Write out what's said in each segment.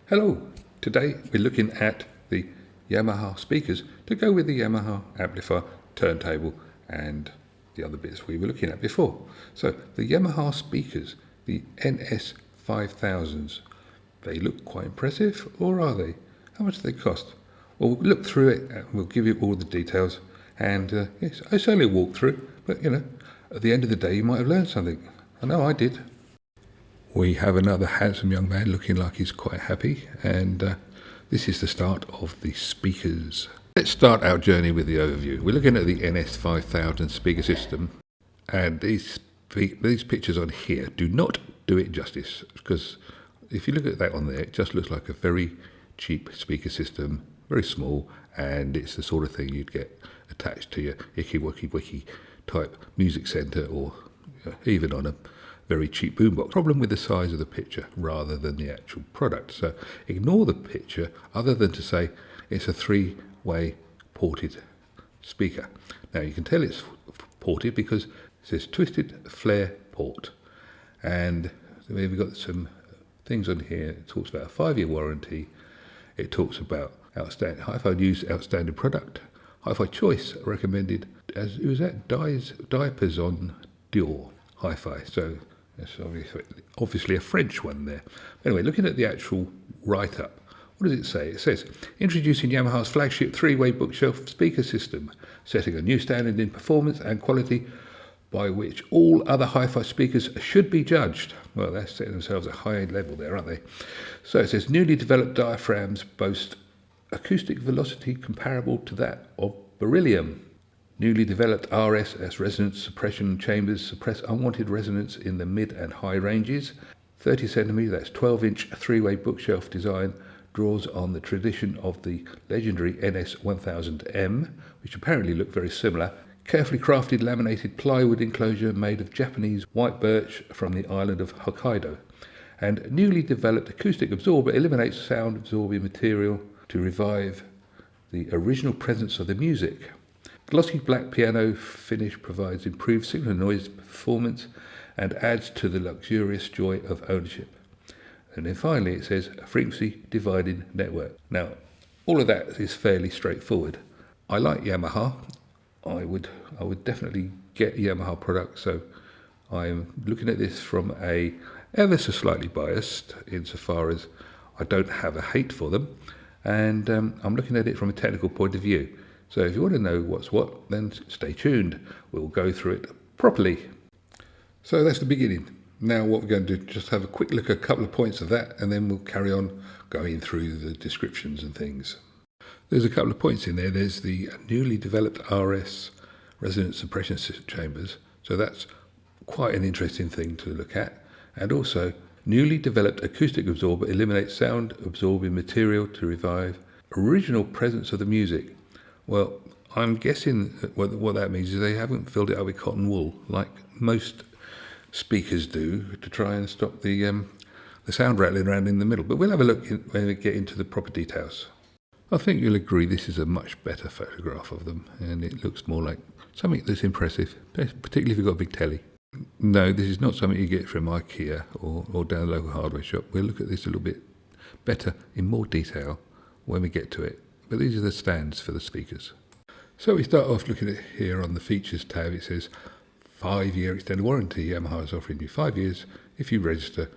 Hello, today we're looking at the Yamaha speakers to go with the Yamaha amplifier, turntable and the other bits we were looking at before. So the Yamaha speakers, the NS5000s, they look quite impressive, or are they? How much do they cost? Well, we'll look through it and we'll give you all the details. And yes, it's only a walkthrough, but at the end of the day you might have learned something. I know I did. We have another handsome young man looking like he's quite happy, and this is the start of the speakers. Let's start our journey with the overview. We're looking at the NS5000 speaker system, and these pictures on here do not do it justice, because if you look at that on there, it just looks like a very cheap speaker system, very small, and it's the sort of thing you'd get attached to your icky wicky type music centre, or even on a very cheap boombox. Problem with the size of the picture rather than the actual product. So ignore the picture, other than to say it's a three-way ported speaker. Now you can tell it's ported because it says twisted flare port, and we've got some things on here. It talks about a 5-year warranty. It talks about outstanding hi-fi news, outstanding product, hi-fi choice recommended as who's that? Diapers on Dior hi-fi. So it's obviously a French one there. Anyway, looking at the actual write-up, what does it say? It says, introducing Yamaha's flagship three-way bookshelf speaker system, setting a new standard in performance and quality by which all other hi-fi speakers should be judged. Well, they're setting themselves a high level there, aren't they? So it says, newly developed diaphragms boast acoustic velocity comparable to that of beryllium. Newly developed RS resonance suppression chambers suppress unwanted resonance in the mid and high ranges. 30 centimetre, that's 12-inch three-way bookshelf design draws on the tradition of the legendary NS1000M, which apparently look very similar. Carefully crafted laminated plywood enclosure made of Japanese white birch from the island of Hokkaido. And newly developed acoustic absorber eliminates sound absorbing material to revive the original presence of the music. Glossy black piano finish provides improved signal noise performance and adds to the luxurious joy of ownership. And then finally it says a frequency dividing network. Now, all of that is fairly straightforward. I like Yamaha. I would definitely get Yamaha products, so I'm looking at this from a ever so slightly biased insofar as I don't have a hate for them, and I'm looking at it from a technical point of view. So if you want to know what's what, then stay tuned. We'll go through it properly. So that's the beginning. Now what we're going to do, just have a quick look at a couple of points of that, and then we'll carry on going through the descriptions and things. There's a couple of points in there. There's the newly developed RS resonance suppression chambers. So that's quite an interesting thing to look at. And also, newly developed acoustic absorber eliminates sound absorbing material to revive original presence of the music. Well, I'm guessing what that means is they haven't filled it up with cotton wool like most speakers do to try and stop the sound rattling around in the middle. But we'll have a look when we get into the proper details. I think you'll agree this is a much better photograph of them, and it looks more like something that's impressive, particularly if you've got a big telly. No, this is not something you get from IKEA or down the local hardware shop. We'll look at this a little bit better in more detail when we get to it. But these are the stands for the speakers. So we start off looking at here on the features tab. It says 5-year extended warranty. Yamaha is offering you 5 years if you register,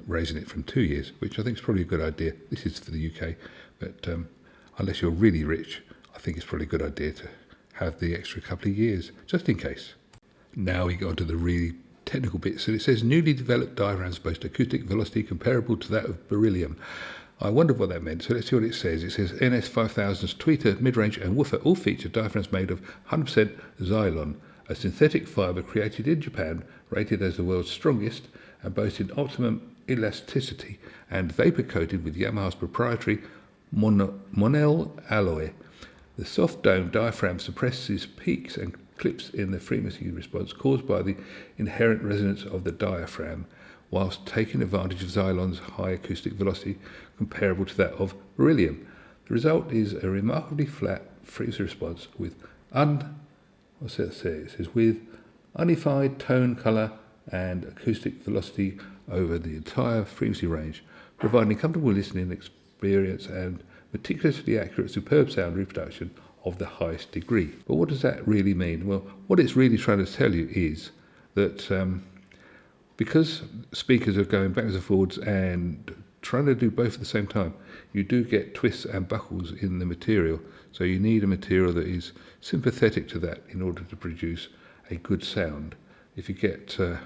raising it from 2 years, which I think is probably a good idea. This is for the UK, but unless you're really rich, I think it's probably a good idea to have the extra couple of years, just in case. Now we go on to the really technical bits. So it says newly developed diaphragms boast acoustic velocity comparable to that of beryllium. I wondered what that meant, so let's see what it says. It says NS5000's tweeter, mid-range and woofer all feature diaphragms made of 100% Xylon, a synthetic fibre created in Japan, rated as the world's strongest and boasting optimum elasticity and vapour-coated with Yamaha's proprietary Monel alloy. The soft dome diaphragm suppresses peaks and clips in the frequency response caused by the inherent resonance of the diaphragm, whilst taking advantage of Xylon's high acoustic velocity comparable to that of beryllium. The result is a remarkably flat frequency response with with unified tone, colour and acoustic velocity over the entire frequency range, providing comfortable listening experience and meticulously accurate, superb sound reproduction of the highest degree. But what does that really mean? Well, what it's really trying to tell you is that because speakers are going backwards and forwards and trying to do both at the same time, you do get twists and buckles in the material. So you need a material that is sympathetic to that in order to produce a good sound. If you get a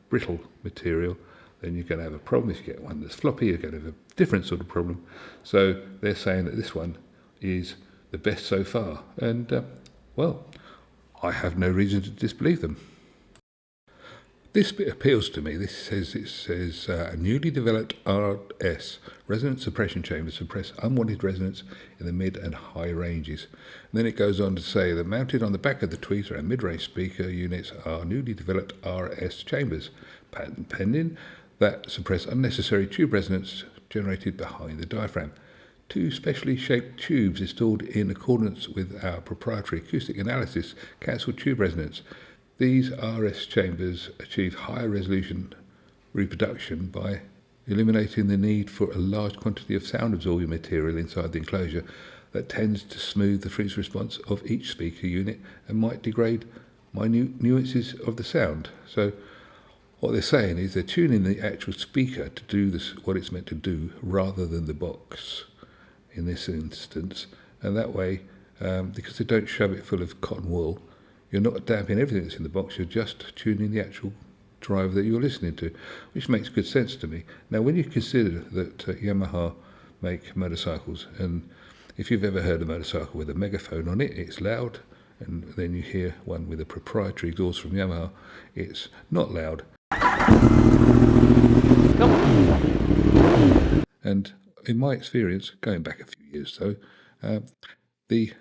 brittle material, then you're going to have a problem. If you get one that's floppy, you're going to have a different sort of problem. So they're saying that this one is the best so far. And, well, I have no reason to disbelieve them. This bit appeals to me. It says a newly developed RS resonance suppression chamber suppress unwanted resonance in the mid and high ranges. And then it goes on to say that mounted on the back of the tweeter and mid-range speaker units are newly developed RS chambers, patent pending, that suppress unnecessary tube resonance generated behind the diaphragm. 2 specially shaped tubes installed in accordance with our proprietary acoustic analysis cancel tube resonance. These RS chambers achieve higher resolution reproduction by eliminating the need for a large quantity of sound-absorbing material inside the enclosure that tends to smooth the frequency response of each speaker unit and might degrade minute nuances of the sound. So what they're saying is they're tuning the actual speaker to do what it's meant to do rather than the box in this instance. And that way, because they don't shove it full of cotton wool, you're not damping everything that's in the box, you're just tuning the actual driver that you're listening to, which makes good sense to me. Now, when you consider that Yamaha make motorcycles, and if you've ever heard a motorcycle with a megaphone on it, it's loud, and then you hear one with a proprietary exhaust from Yamaha, it's not loud. And in my experience, going back a few years though, the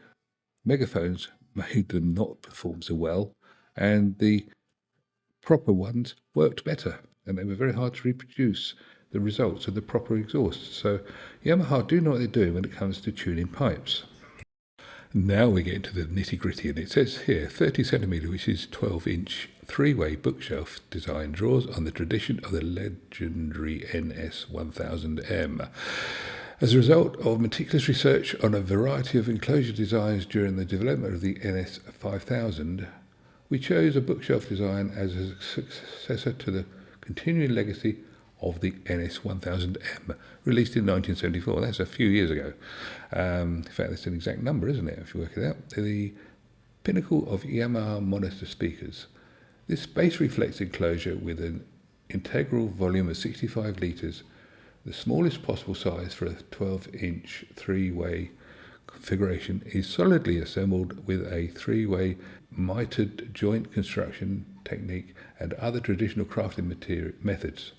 megaphones made them not perform so well, and the proper ones worked better, and they were very hard to reproduce the results of the proper exhaust. So Yamaha do know what they're doing when it comes to tuning pipes. Now we get into the nitty-gritty, and it says here 30 centimetre, which is 12-inch three-way bookshelf design, draws on the tradition of the legendary NS1000M. As a result of meticulous research on a variety of enclosure designs during the development of the NS5000, we chose a bookshelf design as a successor to the continuing legacy of the NS1000M, released in 1974. That's a few years ago. In fact, that's an exact number, isn't it, if you work it out? The pinnacle of Yamaha monitor speakers. This bass reflex enclosure with an integral volume of 65 litres, the smallest possible size for a 12-inch three-way configuration, is solidly assembled with a three-way mitered joint construction technique and other traditional crafting methods,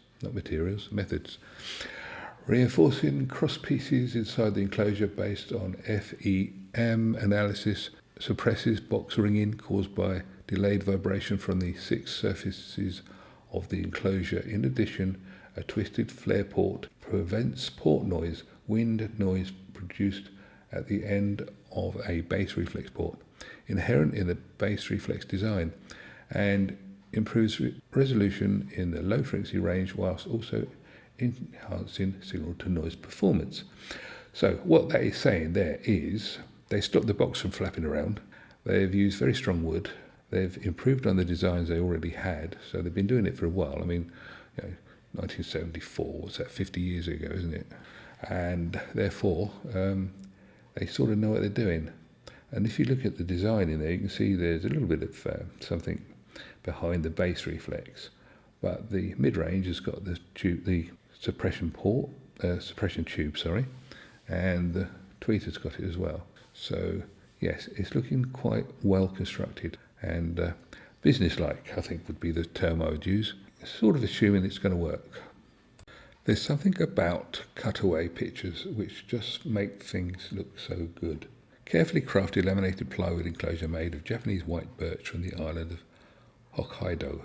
reinforcing cross pieces inside the enclosure based on FEM analysis suppresses box ringing caused by delayed vibration from the 6 surfaces of the enclosure. In addition, a twisted flare port prevents port noise, wind noise produced at the end of a bass reflex port, inherent in the bass reflex design, and improves resolution in the low frequency range whilst also enhancing signal to noise performance. So what that is saying there is they stopped the box from flapping around, they've used very strong wood, they've improved on the designs they already had, so they've been doing it for a while. I mean, 1974, what's that, 50 years ago, isn't it? And therefore, they sort of know what they're doing. And if you look at the design in there, you can see there's a little bit of something behind the bass reflex. But the mid-range has got the suppression tube, and the tweeter's got it as well. So, yes, it's looking quite well constructed and business-like, I think would be the term I would use. Sort of assuming it's going to work. There's something about cutaway pictures which just make things look so good. Carefully crafted laminated plywood enclosure made of Japanese white birch from the island of Hokkaido.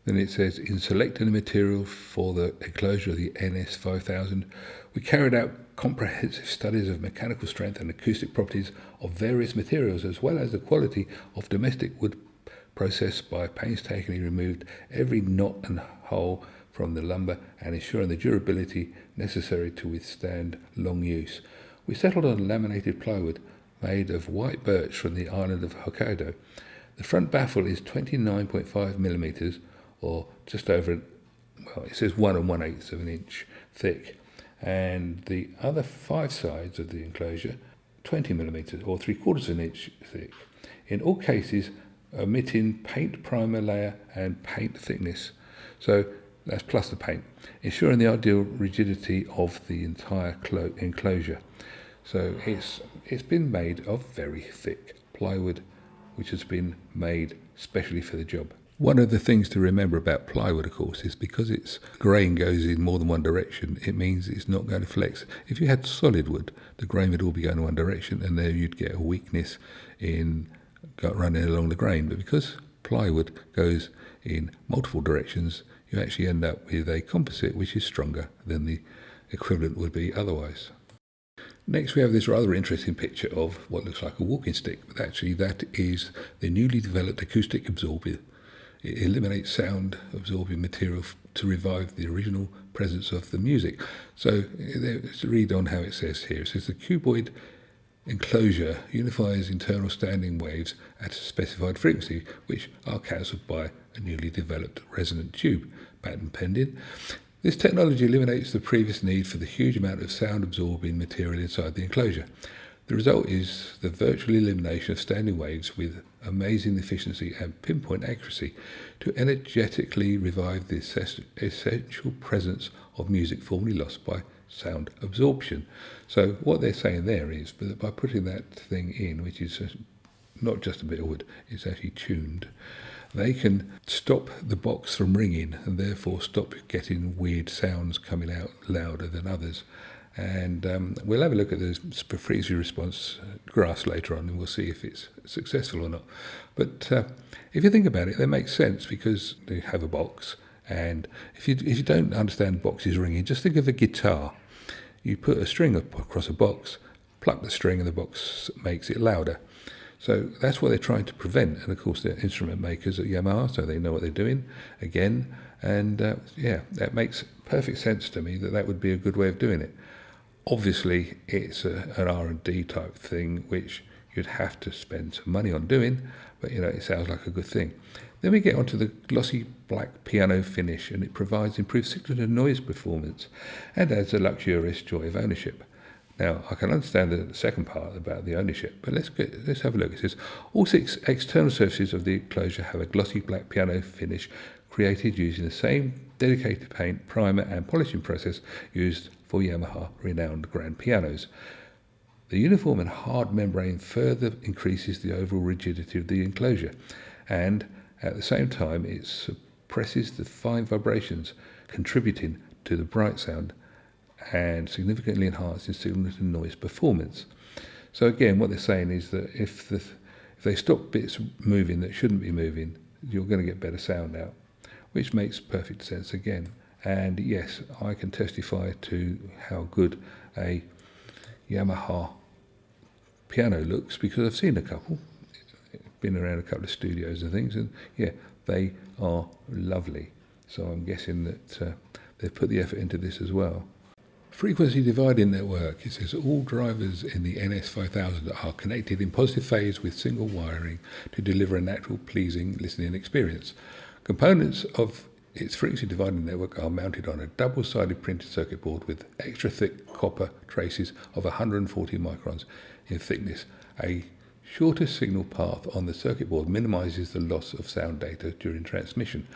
Then it says, in selecting the material for the enclosure of the NS5000, we carried out comprehensive studies of mechanical strength and acoustic properties of various materials, as well as the quality of domestic wood processed by painstakingly removed every knot and hole from the lumber and ensuring the durability necessary to withstand long use. We settled on laminated plywood made of white birch from the island of Hokkaido. The front baffle is 29.5 millimeters, or just over, well, it says 1 1/8 of an inch thick, and the other 5 sides of the enclosure 20 millimeters, or 3/4 of an inch thick. In all cases, omitting paint primer layer and paint thickness. So that's plus the paint, ensuring the ideal rigidity of the entire enclosure. So it's been made of very thick plywood, which has been made specially for the job. One of the things to remember about plywood, of course, is because its grain goes in more than one direction, it means it's not going to flex. If you had solid wood, the grain would all be going in one direction, and there you'd get a weakness in running along the grain. But because plywood goes in multiple directions, you actually end up with a composite which is stronger than the equivalent would be otherwise. Next, we have this rather interesting picture of what looks like a walking stick, but actually that is the newly developed acoustic absorber. It eliminates sound absorbing material to revive the original presence of the music. So let's read on how it says here. It says the cuboid enclosure unifies internal standing waves at a specified frequency, which are cancelled by a newly developed resonant tube, patent pending. This technology eliminates the previous need for the huge amount of sound-absorbing material inside the enclosure. The result is the virtual elimination of standing waves with amazing efficiency and pinpoint accuracy to energetically revive the essential presence of music formerly lost by sound absorption. So what they're saying there is that by putting that thing in, which is not just a bit of wood, it's actually tuned, they can stop the box from ringing and therefore stop getting weird sounds coming out louder than others. And we'll have a look at the frequency response graphs later on, and we'll see if it's successful or not. But if you think about it, that makes sense, because they have a box, and if you don't understand boxes ringing, just think of a guitar. You put a string across a box, pluck the string, and the box makes it louder. So that's what they're trying to prevent. And of course, they're instrument makers at Yamaha, so they know what they're doing again. And that makes perfect sense to me that would be a good way of doing it. Obviously, it's an R&D type thing, which you'd have to spend some money on doing, but it sounds like a good thing. Then we get onto the glossy black piano finish, and it provides improved signal and noise performance and adds a luxurious joy of ownership. Now, I can understand the second part about the ownership, but let's have a look. It says, all 6 external surfaces of the enclosure have a glossy black piano finish created using the same dedicated paint, primer and polishing process used for Yamaha renowned grand pianos. The uniform and hard membrane further increases the overall rigidity of the enclosure, and at the same time it suppresses the fine vibrations, contributing to the bright sound and significantly enhancing signal and noise performance. So again, what they're saying is that if they stop bits moving that shouldn't be moving, you're going to get better sound out, which makes perfect sense again. And yes, I can testify to how good a Yamaha piano looks, because I've seen a couple, been around a couple of studios and things, and yeah, they are lovely. So I'm guessing that they've put the effort into this as well. Frequency dividing network. It says all drivers in the NS5000 are connected in positive phase with single wiring to deliver a natural, pleasing listening experience. Components of its frequency dividing network are mounted on a double-sided printed circuit board with extra thick copper traces of 140 microns in thickness. A shorter signal path on the circuit board minimizes the loss of sound data during transmission.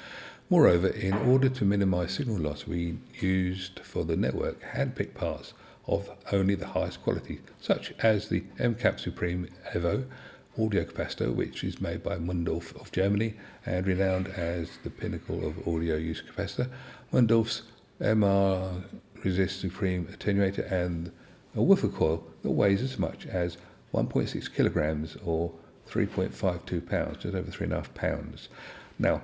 Moreover, in order to minimize signal loss, we used for the network hand-picked parts of only the highest quality, such as the MCAP Supreme Evo audio capacitor, which is made by Mundorf of Germany and renowned as the pinnacle of audio use capacitor, Mundorf's MR Resist Supreme attenuator, and a woofer coil that weighs as much as 1.6 kilograms or 3.52 pounds, just over 3.5 pounds. Now,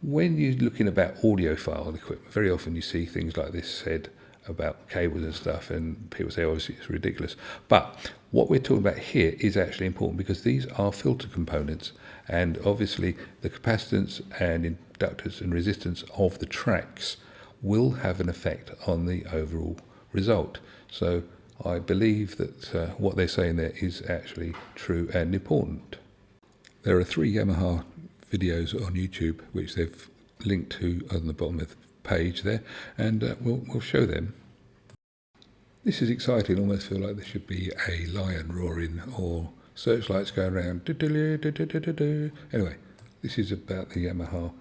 when you're looking about audiophile equipment, very often you see things like this said about cables and stuff, and people say, obviously, it's ridiculous. But what we're talking about here is actually important, because these are filter components, and obviously the capacitance and inductance and resistance of the tracks will have an effect on the overall result. So I believe that what they're saying there is actually true and important. There are 3 Yamaha videos on YouTube which they've linked to on the bottom of the page there, and we'll show them. This is exciting, almost feel like there should be a lion roaring or searchlights going around. Anyway, this is about the Yamaha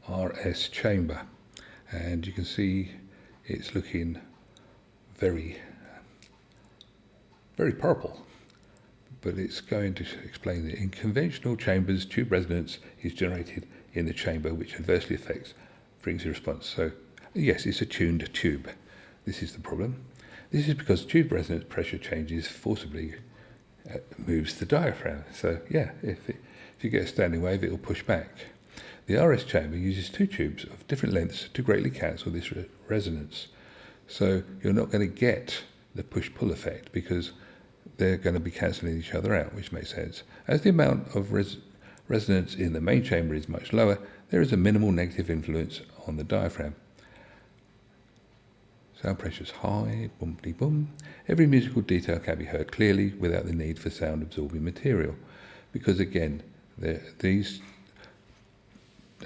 RS chamber, and you can see it's looking very purple, but it's going to explain that in conventional chambers, tube resonance is generated in the chamber, which adversely affects frequency response. So yes, it's a tuned tube. This is the problem. This is because tube resonance pressure changes forcibly moves the diaphragm. So yeah, if you get a standing wave, it will push back. The RS chamber uses 2 tubes of different lengths to greatly cancel this resonance. So you're not going to get the push-pull effect because they're going to be cancelling each other out, which makes sense. As the amount of resonance in the main chamber is much lower, there is a minimal negative influence on the diaphragm. Sound pressure is high, boom-de-boom. Every musical detail can be heard clearly without the need for sound-absorbing material, because again, these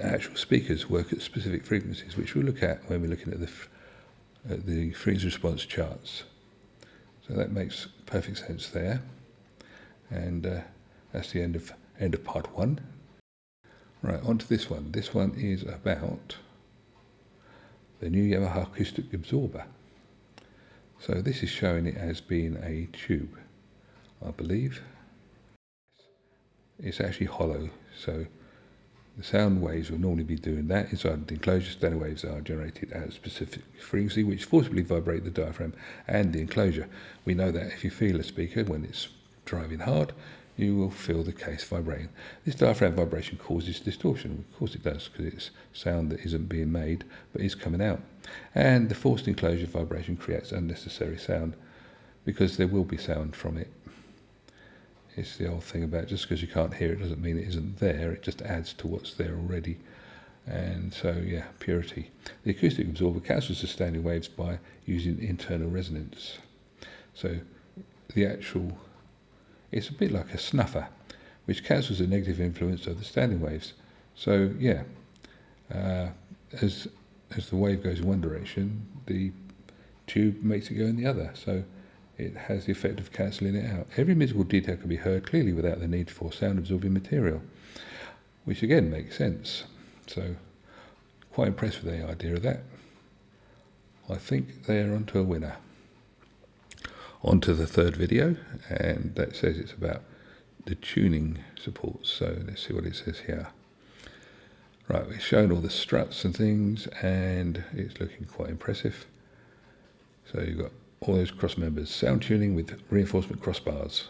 actual speakers work at specific frequencies, which we'll look at when we're looking at the frequency response charts. So that makes perfect sense there, and that's the end of part 1. Right, on to this one. This one is about the new Yamaha acoustic absorber. So this is showing it as being a tube, I believe. It's actually hollow, so the sound waves will normally be doing that. Inside the enclosure, standing waves are generated at a specific frequency which forcibly vibrate the diaphragm and the enclosure. We know that if you feel a speaker when it's driving hard, you will feel the case vibrating. This diaphragm vibration causes distortion. Of course it does, because it's sound that isn't being made but is coming out. And the forced enclosure vibration creates unnecessary sound because there will be sound from it. It's the old thing about just because you can't hear it doesn't mean it isn't there, it just adds to what's there already. And so, yeah, purity. The acoustic absorber cancels the standing waves by using internal resonance. So it's a bit like a snuffer, which cancels the negative influence of the standing waves. So yeah, as the wave goes in one direction, the tube makes it go in the other. So it has the effect of cancelling it out. Every musical detail can be heard clearly without the need for sound-absorbing material, which again makes sense. So quite impressed with the idea of that. I think they're onto a winner. On to the 3rd video, and that says it's about the tuning supports. So let's see what it says here. Right, we've shown all the struts and things, and it's looking quite impressive. So you've got all those cross members, sound tuning with reinforcement crossbars.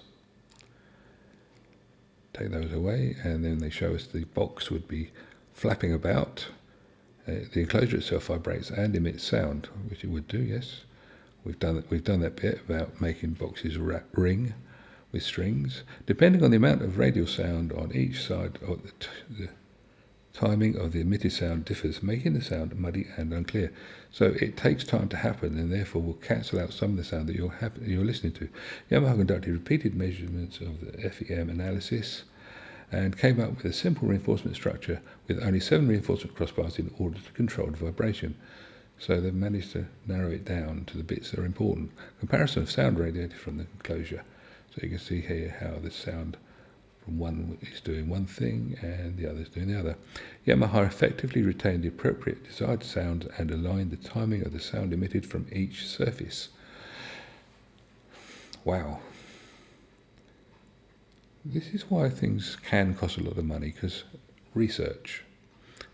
Take those away, and then they show us the box would be flapping about. The enclosure itself vibrates and emits sound, which it would do, yes. We've done that bit about making boxes ring with strings. Depending on the amount of radial sound on each side, of the timing of the emitted sound differs, making the sound muddy and unclear. So it takes time to happen, and therefore will cancel out some of the sound that you're listening to. Yamaha conducted repeated measurements of the FEM analysis and came up with a simple reinforcement structure with only 7 reinforcement crossbars in order to control the vibration. So they've managed to narrow it down to the bits that are important. Comparison of sound radiated from the enclosure. So you can see here how the sound from one is doing one thing and the other is doing the other. Yamaha effectively retained the appropriate desired sound and aligned the timing of the sound emitted from each surface. Wow. This is why things can cost a lot of money, because research.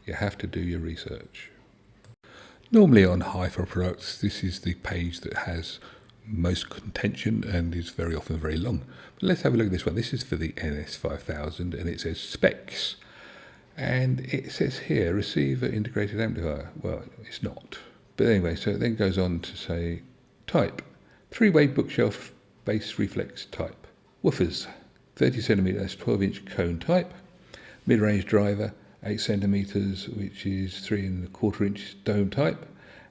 You have to do your research. Normally on hifi products, this is the page that has most contention and is very often very long. But let's have a look at this one. This is for the NS5000, and it says specs. And it says here, receiver integrated amplifier. Well, it's not. But anyway, so it then goes on to say type. 3-way bookshelf bass reflex type. Woofers, 30 centimeters, 12-inch cone type. Mid-range driver, 8 centimeters, which is 3¼ inch dome type,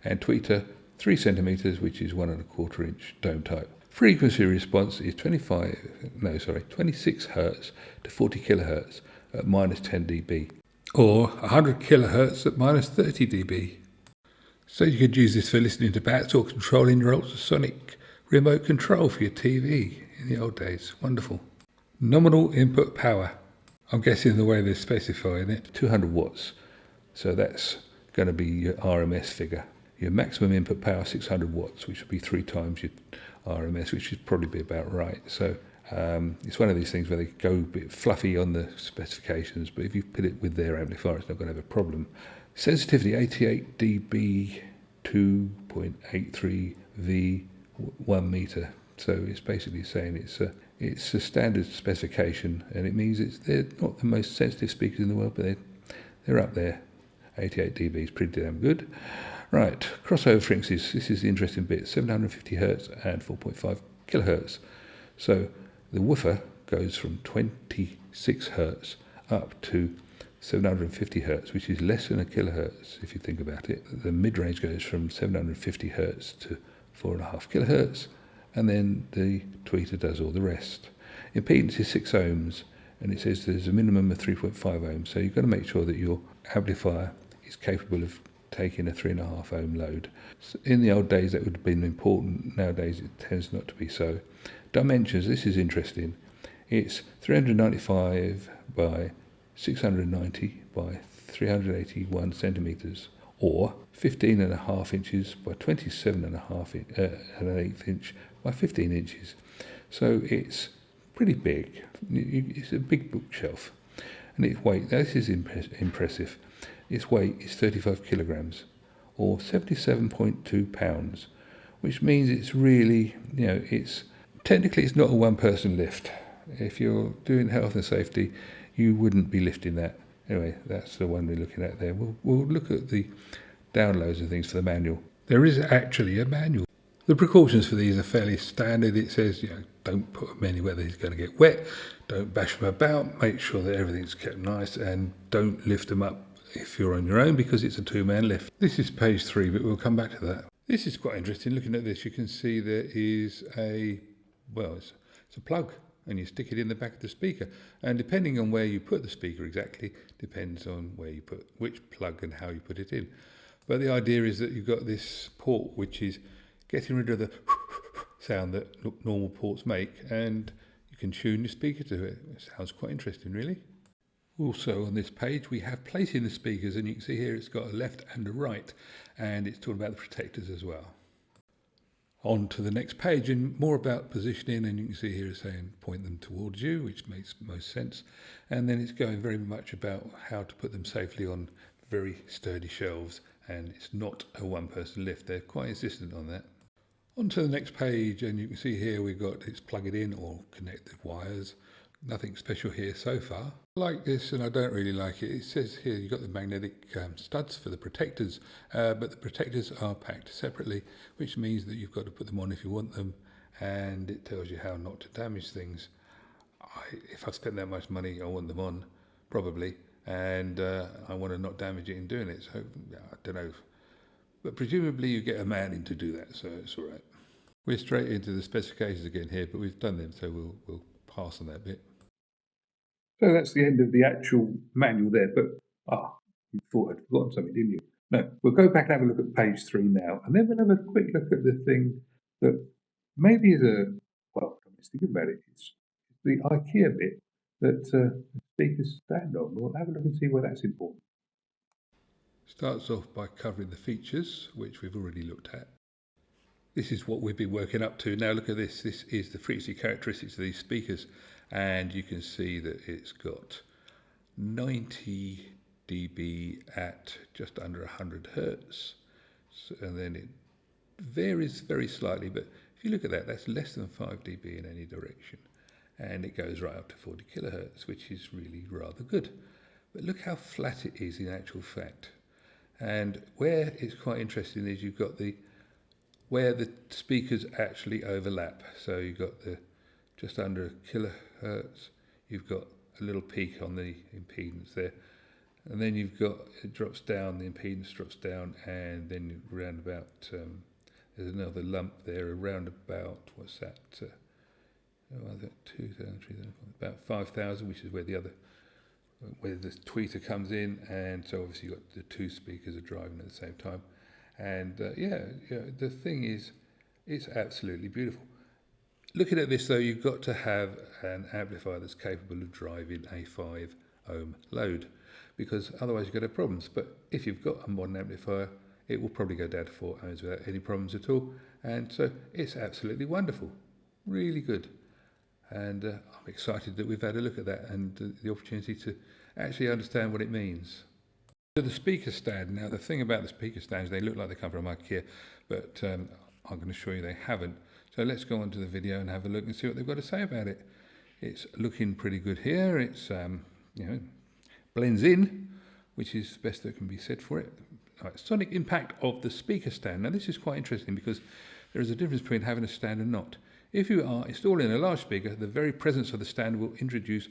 and tweeter 3 centimeters, which is 1¼ inch dome type. Frequency response is 26 Hz to 40 kHz at minus 10 dB, or 100 kHz at minus 30 dB. So you could use this for listening to bats or controlling your ultrasonic remote control for your TV in the old days. Wonderful. Nominal input power. I'm guessing the way they're specifying it, 200 watts. So that's going to be your RMS figure. Your maximum input power, 600 watts, which would be 3 times your RMS, which should probably be about right. So it's one of these things where they go a bit fluffy on the specifications, but if you put it with their amplifier, it's not going to have a problem. Sensitivity, 88 dB, 2.83 V, 1 meter. So it's basically saying it's a standard specification, and it means they're not the most sensitive speakers in the world, but they're up there. 88 dB is pretty damn good. Right, crossover frequencies. This is the interesting bit. 750 Hz and 4.5 kHz. So the woofer goes from 26 Hz up to 750 Hz, which is less than a kilohertz if you think about it. The mid-range goes from 750 Hz to 4.5 kHz, and then the tweeter does all the rest. Impedance is 6 ohms, and it says there's a minimum of 3.5 ohms, so you've got to make sure that your amplifier is capable of taking a 3.5 ohm load. So in the old days that would have been important, nowadays it tends not to be so. Dimensions, this is interesting. It's 395 by 690 by 381 centimetres, or 15.5 inches by 27.5 inch by 15 inches. So it's pretty big. It's a big bookshelf. And its weight, this is impressive. Its weight is 35 kilograms, or 77.2 pounds, which means it's really, technically it's not a one-person lift. If you're doing health and safety, you wouldn't be lifting that. Anyway, that's the one we're looking at there. We'll look at the downloads and things for the manual. There is actually a manual. The precautions for these are fairly standard. It says, don't put them anywhere that it's going to get wet, don't bash them about, make sure that everything's kept nice, and don't lift them up if you're on your own, because it's a 2-man lift. This is page 3, but we'll come back to that. This is quite interesting. Looking at this, you can see there is it's a plug, and you stick it in the back of the speaker. And depending on where you put the speaker exactly, depends on where you put which plug and how you put it in. But the idea is that you've got this port which is getting rid of the sound that normal ports make, and you can tune your speaker to it. It sounds quite interesting, really. Also on this page we have placing the speakers, and you can see here it's got a left and a right, and it's talking about the protectors as well. On to the next page, and more about positioning, and you can see here it's saying point them towards you, which makes most sense. And then it's going very much about how to put them safely on very sturdy shelves, and it's not a one-person lift. They're quite insistent on that. On to the next page, and you can see here we've got it's plug it in or connect the wires. Nothing special here so far. I like this, and I don't really like it. It says here you've got the magnetic studs for the protectors, but the protectors are packed separately, which means that you've got to put them on if you want them, and it tells you how not to damage things. If I spent that much money, I want them on, probably, and I want to not damage it in doing it, so I don't know. But presumably you get a man in to do that, so it's all right. We're straight into the specifications again here, but we've done them, so we'll pass on that bit. So that's the end of the actual manual there, but you thought I'd forgotten something, didn't you? No, we'll go back and have a look at page 3 now, and then we'll have a quick look at the thing that maybe is let's think about it. It's the IKEA bit that the speakers stand on. We'll have a look and see why that's important. Starts off by covering the features, which we've already looked at. This is what we've been working up to. Now look at this. This is the frequency characteristics of these speakers, and you can see that it's got 90 dB at just under 100 Hertz, and then it varies very slightly, but if you look at that, that's less than 5 dB in any direction, and it goes right up to 40 kilohertz, which is really rather good. But look how flat it is in actual fact. And where it's quite interesting is you've got where the speakers actually overlap. So you've got the just under a kilohertz, you've got a little peak on the impedance there, and then you've got, it drops down, the impedance drops down, and then around about, there's another lump there around about, what's that, 2,000, 3,000, about 5,000, which is where the other, where the tweeter comes in, and so obviously you've got the two speakers are driving at the same time. And the thing is, it's absolutely beautiful. Looking at this though, you've got to have an amplifier that's capable of driving a 5 ohm load, because otherwise you're going to have problems. But if you've got a modern amplifier, it will probably go down to 4 ohms without any problems at all. And so it's absolutely wonderful, really good. And I'm excited that we've had a look at that and the opportunity to actually understand what it means. So the speaker stand, now the thing about the speaker stands, they look like they come from IKEA, but I'm going to show you they haven't. So let's go on to the video and have a look and see what they've got to say about it. It's looking pretty good here. It's blends in, which is the best that can be said for it. Right, sonic impact of the speaker stand. Now this is quite interesting because there is a difference between having a stand and not. If you are installing a large speaker, the very presence of the stand will introduce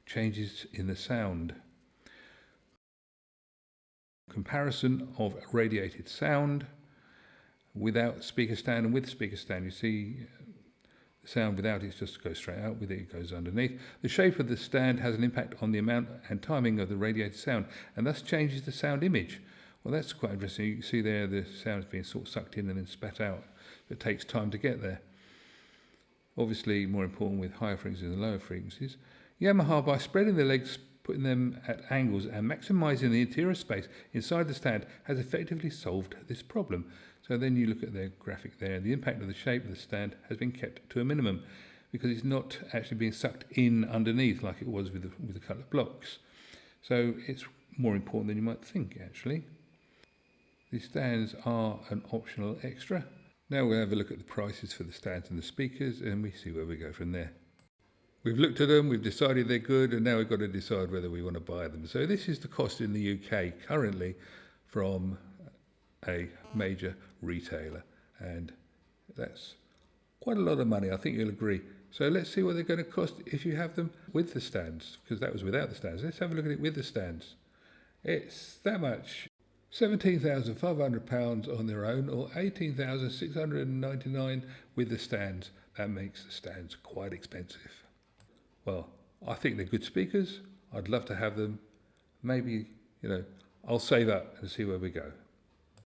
changes in the sound. Comparison of radiated sound without speaker stand and with speaker stand. You see the sound without it just goes straight out, with it goes underneath. The shape of the stand has an impact on the amount and timing of the radiated sound, and thus changes the sound image. Well, that's quite interesting. You can see there the sound is being sort of sucked in and then spat out. It takes time to get there. Obviously more important with higher frequencies and lower frequencies. Yamaha, by spreading the legs, putting them at angles and maximising the interior space inside the stand, has effectively solved this problem. So then you look at their graphic there, the impact of the shape of the stand has been kept to a minimum because it's not actually being sucked in underneath like it was with a couple of blocks. So it's more important than you might think actually. These stands are an optional extra. Now we'll have a look at the prices for the stands and the speakers, and we see where we go from there. We've looked at them, we've decided they're good, and now we've got to decide whether we want to buy them. So this is the cost in the UK currently from a major retailer, and that's quite a lot of money, I think you'll agree. So let's see what they're going to cost if you have them with the stands, because that was without the stands. Let's have a look at it with the stands. It's that much. £17,500 on their own, or £18,699 with the stands. That makes the stands quite expensive. Well, I think they're good speakers. I'd love to have them. Maybe, I'll save up and see where we go.